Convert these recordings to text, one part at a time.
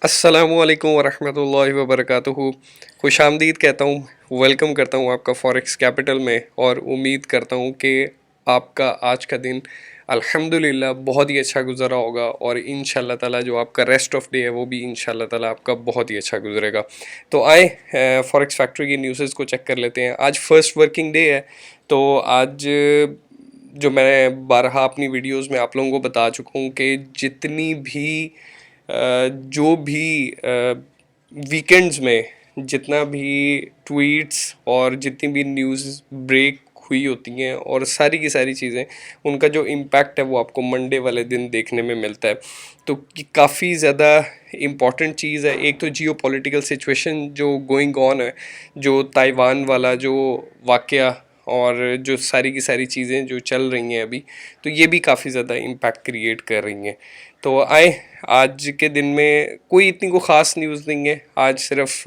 अस्सलामुअलैकुम वरहमतुल्लाहि वबरकातुहू। खुशामदीद कहता हूँ, वेलकम करता हूँ आपका फॉरेक्स कैपिटल में और उम्मीद करता हूँ कि आपका आज का दिन अल्हम्दुलिल्लाह बहुत ही अच्छा गुजरा होगा और इंशाल्लाह ताला जो आपका रेस्ट ऑफ डे है वो भी इंशाल्लाह ताला आपका बहुत ही अच्छा गुजरेगा। तो आए फॉरेक्स फैक्ट्री की न्यूज़ को चेक कर लेते हैं। आज फर्स्ट वर्किंग डे है, तो आज जो मैं बारहा अपनी वीडियोस में आप लोगों को बता चुका हूँ कि जितनी भी जो भी वीकेंड्स में जितना भी ट्वीट्स और जितनी भी न्यूज़ ब्रेक हुई होती हैं और सारी की सारी चीज़ें, उनका जो इम्पैक्ट है वो आपको मंडे वाले दिन देखने में मिलता है। तो काफ़ी ज़्यादा इम्पॉर्टेंट चीज़ है। एक तो जियो पॉलिटिकल सिचुएशन जो गोइंग ऑन है, जो ताइवान वाला जो वाक़या और जो सारी की सारी चीज़ें जो चल रही हैं अभी, तो ये भी काफ़ी ज़्यादा इम्पैक्ट क्रिएट कर रही हैं। तो आए, आज के दिन में कोई इतनी को ख़ास न्यूज़ नहीं है। आज सिर्फ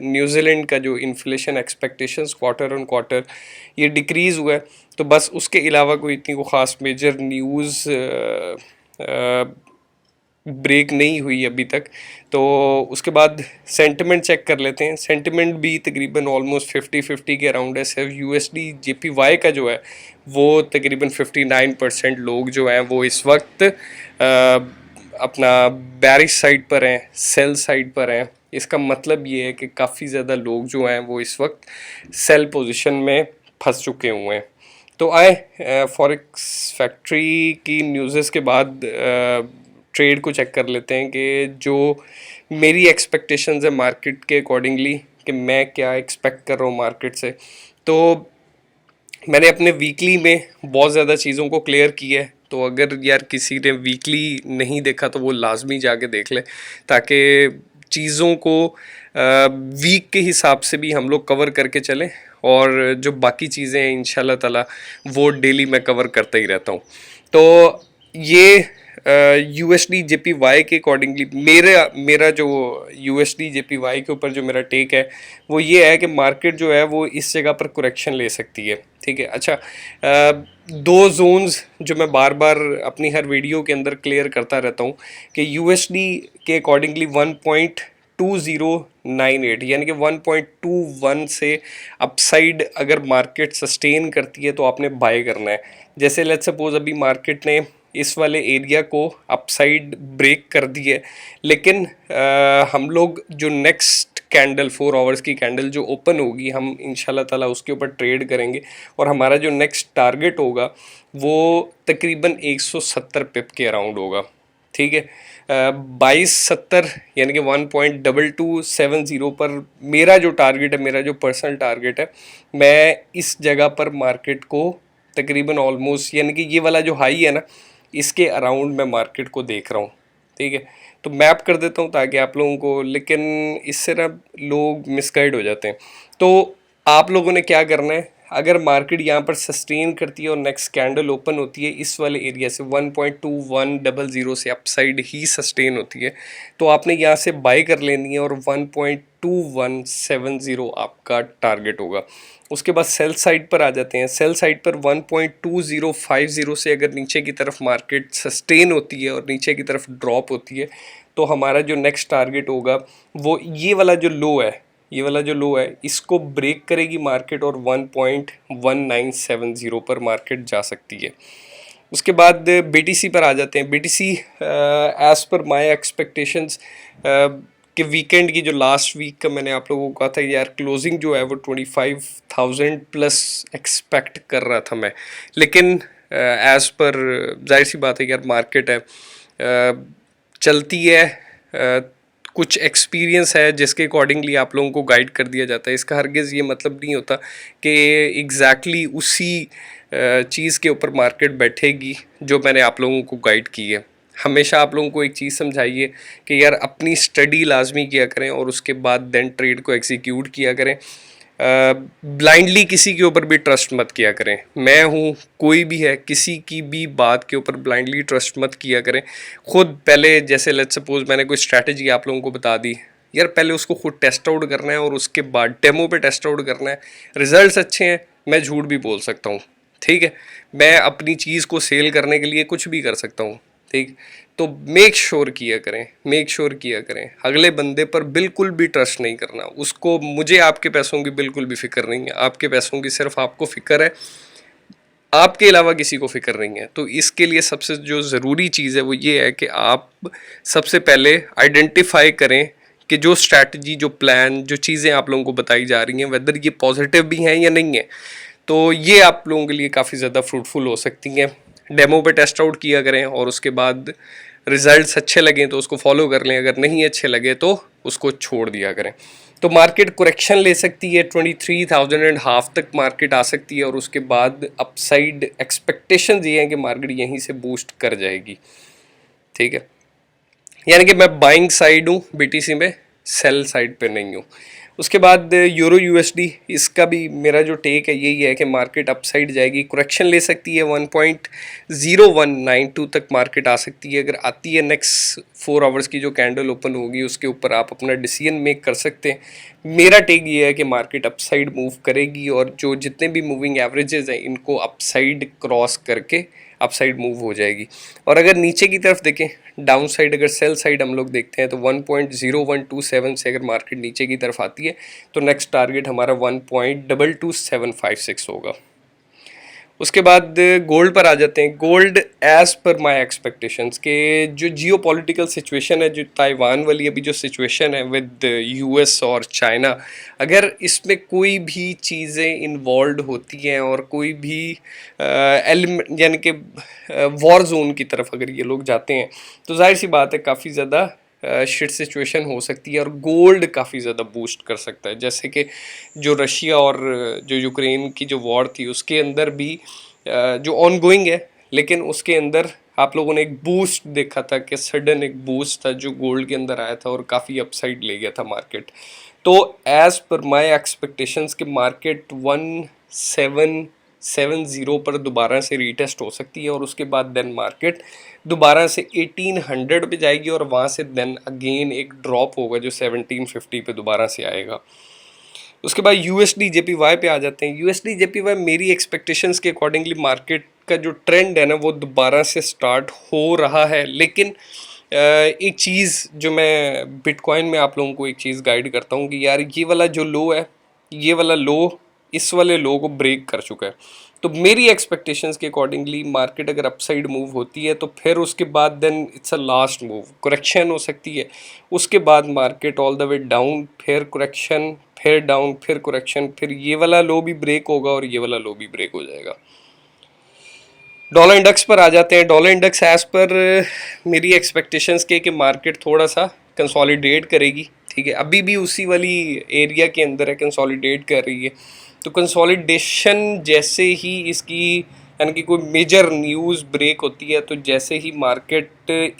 न्यूजीलैंड का जो inflation expectations quarter on quarter ये डिक्रीज़ हुआ है, तो बस उसके अलावा कोई इतनी को ख़ास मेजर न्यूज़ ब्रेक नहीं हुई अभी तक। तो उसके बाद सेंटिमेंट चेक कर लेते हैं। सेंटिमेंट भी तकरीबन ऑलमोस्ट 50-50 के अराउंड है। सिर्फ यूएसडी जेपीवाई का जो है वो तकरीबन 59% लोग जो हैं वो इस वक्त अपना बैरिश साइड पर हैं, सेल साइड पर हैं। इसका मतलब ये है कि काफ़ी ज़्यादा लोग जो हैं वो इस वक्त सेल पोजीशन में फंस चुके हुए हैं। तो आए फॉरेक्स फैक्ट्री की न्यूज़ के बाद ट्रेड को चेक कर लेते हैं कि जो मेरी एक्सपेक्टेशंस है मार्केट के अकॉर्डिंगली कि मैं क्या एक्सपेक्ट कर रहा हूँ मार्केट से। तो मैंने अपने वीकली में बहुत ज़्यादा चीज़ों को क्लियर किया है। तो अगर यार किसी ने वीकली नहीं देखा तो वो लाजमी जाके देख ले, ताकि चीज़ों को वीक के हिसाब से भी हम लोग कवर करके चलें और जो बाकी चीज़ें हैं इंशाल्लाह ताला वो डेली मैं कवर करता ही रहता हूँ। तो ये यूएसडी जेपीवाई के अकॉर्डिंगली मेरा जो यूएसडी जेपीवाई के ऊपर जो मेरा टेक है वो ये है कि मार्केट जो है वो इस जगह पर करेक्शन ले सकती है। ठीक है, अच्छा, दो जोन्स जो मैं बार बार अपनी हर वीडियो के अंदर क्लियर करता रहता हूँ कि यूएसडी के अकॉर्डिंगली 1.2098 यानी कि 1.21 से अपसाइड अगर मार्केट सस्टेन करती है तो आपने बाय करना है। जैसे लेट्स सपोज अभी मार्केट ने इस वाले एरिया को अपसाइड ब्रेक कर दी है, लेकिन हम लोग जो नेक्स्ट कैंडल 4 आवर्स की कैंडल जो ओपन होगी हम इंशाल्लाह ताला उसके ऊपर ट्रेड करेंगे और हमारा जो नेक्स्ट टारगेट होगा वो तकरीबन 170 पिप के अराउंड होगा। ठीक है, 2270 यानी कि 1.2270 पर मेरा जो टारगेट है, मेरा जो पर्सनल टारगेट है, मैं इस जगह पर मार्केट को तकरीबन ऑलमोस्ट यानी कि ये वाला जो हाई है ना इसके अराउंड मैं मार्केट को देख रहा हूँ। ठीक है, तो मैप कर देता हूँ ताकि आप लोगों को, लेकिन इससे ना लोग मिसगाइड हो जाते हैं। तो आप लोगों ने क्या करना है, अगर मार्केट यहाँ पर सस्टेन करती है और नेक्स्ट कैंडल ओपन होती है इस वाले एरिया से 1.2100 से अपसाइड ही सस्टेन होती है, तो आपने यहाँ से बाय कर लेनी है और 1.2170 आपका टारगेट होगा। उसके बाद सेल साइड पर आ जाते हैं। सेल साइड पर 1.2050 से अगर नीचे की तरफ मार्केट सस्टेन होती है और नीचे की तरफ ड्रॉप होती है तो हमारा जो नेक्स्ट टारगेट होगा वो ये वाला जो लो है, ये वाला जो लो है इसको ब्रेक करेगी मार्केट और 1.1970 पर मार्केट जा सकती है। उसके बाद बीटीसी पर आ जाते हैं। BTC as per my expectations कि वीकेंड की जो लास्ट वीक का मैंने आप लोगों को कहा था यार क्लोजिंग जो है वो 25,000 प्लस एक्सपेक्ट कर रहा था मैं, लेकिन एज़ पर जाहिर सी बात है यार मार्केट है, चलती है, कुछ एक्सपीरियंस है जिसके अकॉर्डिंगली आप लोगों को गाइड कर दिया जाता है। इसका हरगिज़ ये मतलब नहीं होता कि एग्जैक्टली उसी चीज़ के ऊपर मार्केट बैठेगी जो मैंने आप लोगों को गाइड की है। हमेशा आप लोगों को एक चीज़ समझाइए कि यार अपनी स्टडी लाजमी किया करें और उसके बाद देन ट्रेड को एग्जीक्यूट किया करें। ब्लाइंडली किसी के ऊपर भी ट्रस्ट मत किया करें। मैं हूँ, कोई भी है, किसी की भी बात के ऊपर ब्लाइंडली ट्रस्ट मत किया करें। खुद पहले जैसे लेट्स सपोज मैंने कोई स्ट्रैटेजी आप लोगों को बता दी, यार पहले उसको खुद टेस्ट आउट करना है और उसके बाद डेमो पे टेस्ट आउट करना है। रिजल्ट्स अच्छे हैं, मैं झूठ भी बोल सकता हूँ। ठीक है, मैं अपनी चीज़ को सेल करने के लिए कुछ भी कर सकता हूँ। ठीक। तो मेक श्योर किया करें अगले बंदे पर बिल्कुल भी ट्रस्ट नहीं करना उसको। मुझे आपके पैसों की बिल्कुल भी फिक्र नहीं है, आपके पैसों की सिर्फ आपको फिक्र है, आपके अलावा किसी को फिक्र नहीं है। तो इसके लिए सबसे जो ज़रूरी चीज़ है वो ये है कि आप सबसे पहले आइडेंटिफाई करें कि जो स्ट्रैटेजी, जो प्लान, जो चीज़ें आप लोगों को बताई जा रही हैं वेदर ये पॉजिटिव भी हैं या नहीं है। तो ये आप लोगों के लिए काफ़ी ज़्यादा फ्रूटफुल हो सकती हैं। डेमो पे टेस्ट आउट किया करें और उसके बाद रिजल्ट्स अच्छे लगें तो उसको फॉलो कर लें, अगर नहीं अच्छे लगे तो उसको छोड़ दिया करें। तो मार्केट करेक्शन ले सकती है, 23,000 एंड हाफ तक मार्केट आ सकती है और उसके बाद अपसाइड एक्सपेक्टेशंस ये हैं कि मार्केट यहीं से बूस्ट कर जाएगी, ठीक है। यानी कि मैं बाइंग साइड हूँ बीटीसी में, सेल साइड पे नहीं हूँ। उसके बाद यूरो यूएसडी, इसका भी मेरा जो टेक है यही है कि मार्केट अपसाइड जाएगी, करेक्शन ले सकती है, 1.0192 तक मार्केट आ सकती है। अगर आती है नेक्स्ट 4 आवर्स की जो कैंडल ओपन होगी उसके ऊपर आप अपना डिसीजन मेक कर सकते हैं। मेरा टेक ये है कि मार्केट अपसाइड मूव करेगी और जो जितने भी मूविंग एवरेजेस हैं इनको अपसाइड क्रॉस करके अपसाइड मूव हो जाएगी। और अगर नीचे की तरफ देखें डाउन साइड, अगर सेल साइड हम लोग देखते हैं तो 1.0127 से अगर मार्केट नीचे की तरफ आती है तो नेक्स्ट टारगेट हमारा 1.22756 होगा। उसके बाद गोल्ड पर आ जाते हैं। Gold as per my expectations के जो जियो पॉलिटिकल सिचुएशन है, जो ताइवान वाली अभी जो सिचुएशन है विद यूएस और चाइना, अगर इसमें कोई भी चीज़ें इन्वॉल्व होती हैं और कोई भी एलिमेंट यानी कि वॉर जोन की तरफ अगर ये लोग जाते हैं तो जाहिर सी बात है काफ़ी ज़्यादा शिट सिचुएशन हो सकती है और गोल्ड काफ़ी ज़्यादा बूस्ट कर सकता है। जैसे कि जो रशिया और जो यूक्रेन की जो वॉर थी उसके अंदर भी जो ऑन गोइंग है, लेकिन उसके अंदर आप लोगों ने एक बूस्ट देखा था कि सडन एक बूस्ट था जो गोल्ड के अंदर आया था और काफ़ी अपसाइड ले गया था मार्केट। तो एज़ पर माय एक्सपेक्टेशंस कि मार्केट 1770 पर दोबारा से रीटेस्ट हो सकती है और उसके बाद देन मार्केट दोबारा से 1800 पे जाएगी और वहाँ से देन अगेन एक ड्रॉप होगा जो 1750 पे दोबारा से आएगा। उसके बाद यूएसडी जेपीवाई पे आ जाते हैं। यूएसडी जेपीवाई मेरी एक्सपेक्टेशंस के अकॉर्डिंगली मार्केट का जो ट्रेंड है ना वो दोबारा से स्टार्ट हो रहा है। लेकिन एक चीज़ जो मैं बिटकॉइन में आप लोगों को एक चीज़ गाइड करता हूँ कि यार ये वाला जो लो है, ये वाला लो इस वाले लो को ब्रेक कर चुका है। तो मेरी एक्सपेक्टेशंस के अकॉर्डिंगली मार्केट अगर अपसाइड मूव होती है तो फिर उसके बाद then it's a last move, correction हो सकती है। उसके बाद market all the way down, फिर करेक्शन, फिर डाउन, फिर करेक्शन, फिर ये वाला लो भी ब्रेक होगा और ये वाला लो भी ब्रेक हो जाएगा। डॉलर इंडेक्स पर आ जाते हैं। डॉलर इंडेक्स एज पर मेरी एक्सपेक्टेशंस के कि मार्केट थोड़ा सा कंसोलिडेट करेगी, ठीक है। अभी भी उसी वाली एरिया के अंदर है, कंसोलिडेट कर रही है। तो कंसोलिडेशन जैसे ही इसकी यानी कि कोई मेजर न्यूज़ ब्रेक होती है तो जैसे ही मार्केट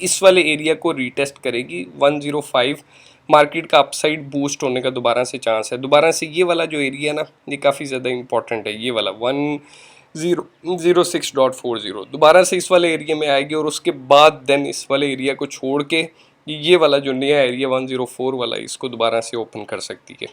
इस वाले एरिया को रीटेस्ट करेगी 105, मार्केट का अपसाइड बूस्ट होने का दोबारा से चांस है। दोबारा से ये वाला जो एरिया है ना ये काफ़ी ज़्यादा इंपॉर्टेंट है, ये वाला 1006.40 दोबारा से इस वाले एरिया में आएगी और उसके बाद देन इस वाले एरिया को छोड़ के ये वाला जो नया एरिया 104 वाला इसको दोबारा से ओपन कर सकती है।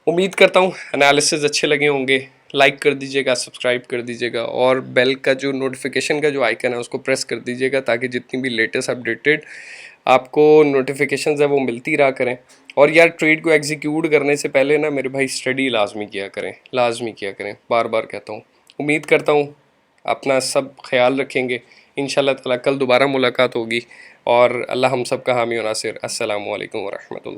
उम्मीद करता हूँ एनालिसिस अच्छे लगे होंगे। लाइक कर दीजिएगा, सब्सक्राइब कर दीजिएगा और बेल का जो नोटिफिकेशन का जो आइकन है उसको प्रेस कर दीजिएगा ताकि जितनी भी लेटेस्ट अपडेटेड आपको नोटिफिकेशंस है वो मिलती रहा करें। और यार ट्रेड को एग्जीक्यूट करने से पहले ना मेरे भाई स्टडी लाजमी किया करें, लाजमी किया करें, बार बार कहता हूँ। उम्मीद करता हूँ अपना सब ख्याल रखेंगे। इंशाल्लाह ताला कल दोबारा मुलाकात होगी और अल्लाह हम सब का हामी और नासिर। अस्सलामु अलैकुम व रहमतुल्लाह।